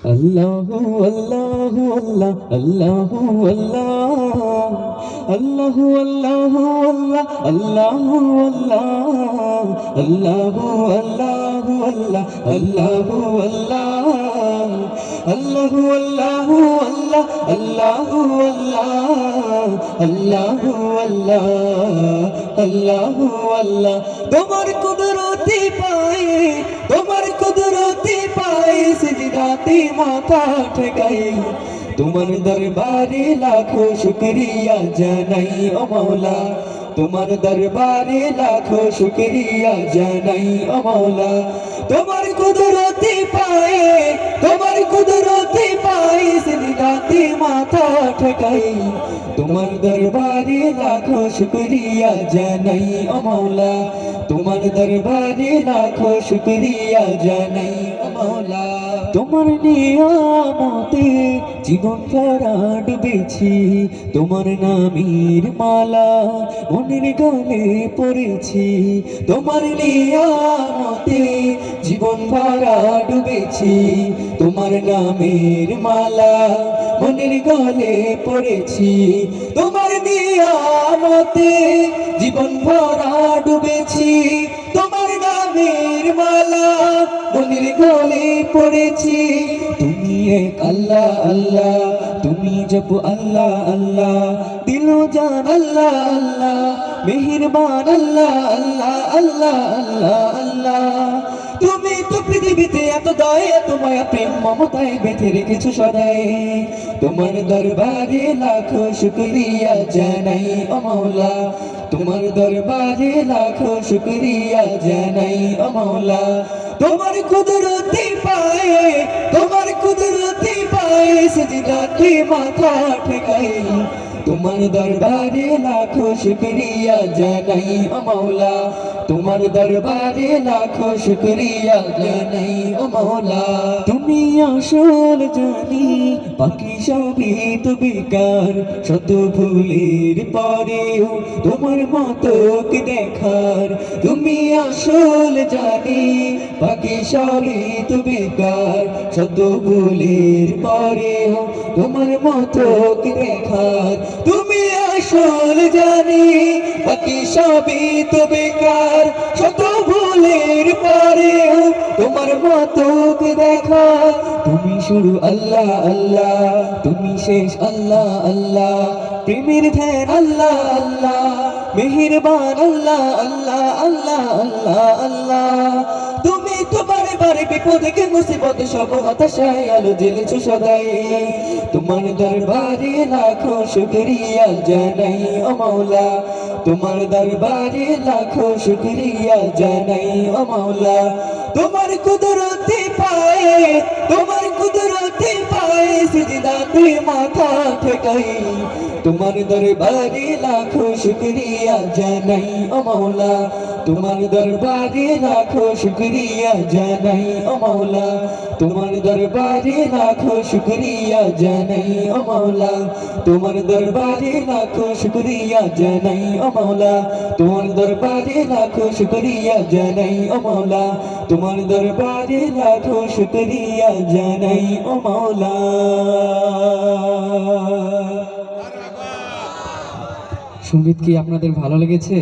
আল্লাহু আল্লাহু আল্লাহ আল্লাহু আল্লাহ আল্লাহু আল্লাহু আল্লাহ আল্লাহু আল্লাহ আল্লাহু আল্লাহু আল্লাহ আল্লাহু আল্লাহ আল্লাহু আল্লাহু আল্লাহ আল্লাহু আল্লাহ আল্লাহু আল্লাহ আল্লাহু আল্লাহ তোমার কুদরতি পায়ে তোমার কুদরতি পায়ে সিজদাতে মাথা ঠেকাই তোমার দরবারে লাখো শুকরিয়া জানাই ও মৌলা তোমার দরবারে লাখো শুকরিয়া জানাই ও মৌলা তোমার কুদরতি পায়ে তোমার কুদরতি পায়ে সিজদাতে মাথা ঠেকাই তোমার দরবারে লাখো শুকরিয়া জানাই ও মৌলা তোমার দরবারে লাখো শুকরিয়া জানাই ও মৌলা তোমার নিয়ামতে জীবন ভরা ডুবেছি তোমার নামের মালা মনের গলে পড়েছি তোমার নিয়ামতে জীবন ভরা ডুবেছি তোমার নামের মালা মনের গলে পড়েছি তোমার নিয়ামতে জীবন ভরা ডুবেছি তোমার নামের মালা মনের গলে পড়েছি তুমি এক আল্লাহ আল্লাহ তুমি জপ আল্লাহ আল্লাহ দিল জান আল্লাহ আল্লাহ মেহেরবান আল্লাহ আল্লাহ আল্লাহ আল্লাহ আল্লাহ তুমি তো পৃথিবীতে এত দয়া এত মায়া প্রেম মমতায় বেঁধে রেখেছো সদাই তোমার দরবারে লাখো শুকরিয়া জানাই ও মৌলা তোমার দরবারে লাখো শুকরিয়া জানাই ও মৌলা তোমার কুদরতি পায়ে তোমার কুদরতি পায়ে সিজদাতে মাথা ঠেকাই তোমার দরবারে লাখো শুকরিয়া জানাই ও মৌলা তোমার দরবারে লাখো শুকরিয়া জানাই ও মৌলা তুমি আসল জানি বাকি সবই তো বেকার শত ভুলের পরেও তোমার মতো কি দেখার তুমি আসল জানি বাকি সবই তো বেকার শত ভুলের পরেও তোমার মতো কি দেখার তুমি আসল জানি বাকি সবই তো বেকার শত ভুলের পরেও তোমার মতো কি দেখা তুমি শুরু আল্লাহ আল্লাহ তুমি শেষ আল্লাহ আল্লাহ প্রেমের ধ্যান আল্লাহ আল্লাহ মেহেরবান আল্লাহ আল্লাহ আল্লাহ আল্লাহ আল্লাহ তুমি তো বারে বারে বিপদে কে মুসিবতে সব হতাশায় আলো জ্বেলেছো সদাই তোমার দরবারে লাখো শুকরিয়া জানাই ও মৌলা তোমার দরবারে লাখো শুকরিয়া জানাই ও মৌলা তোমার কুদরতি পায়ে তোমার কুদরতি পায়ে সিজদাতে মাথা ঠেকাই তোমার দরবারে লাখো শুকরিয়া জানাই ও মৌলা তোমার দরবারে লাখো শুকরিয়া জানাই ও মৌলা তোমার দরবারে লাখো শুকরিয়া জানাই ও মৌলা তোমার দরবারে লাখো শুকরিয়া জানাই ও মৌলা তোমার দরবারে লাখো শুকরিয়া জানাই ও মৌলা তোমার দরবারে লাখো শুকরিয়া জানাই ও মৌলা। সঙ্গীত কি আপনাদের ভালো লেগেছে?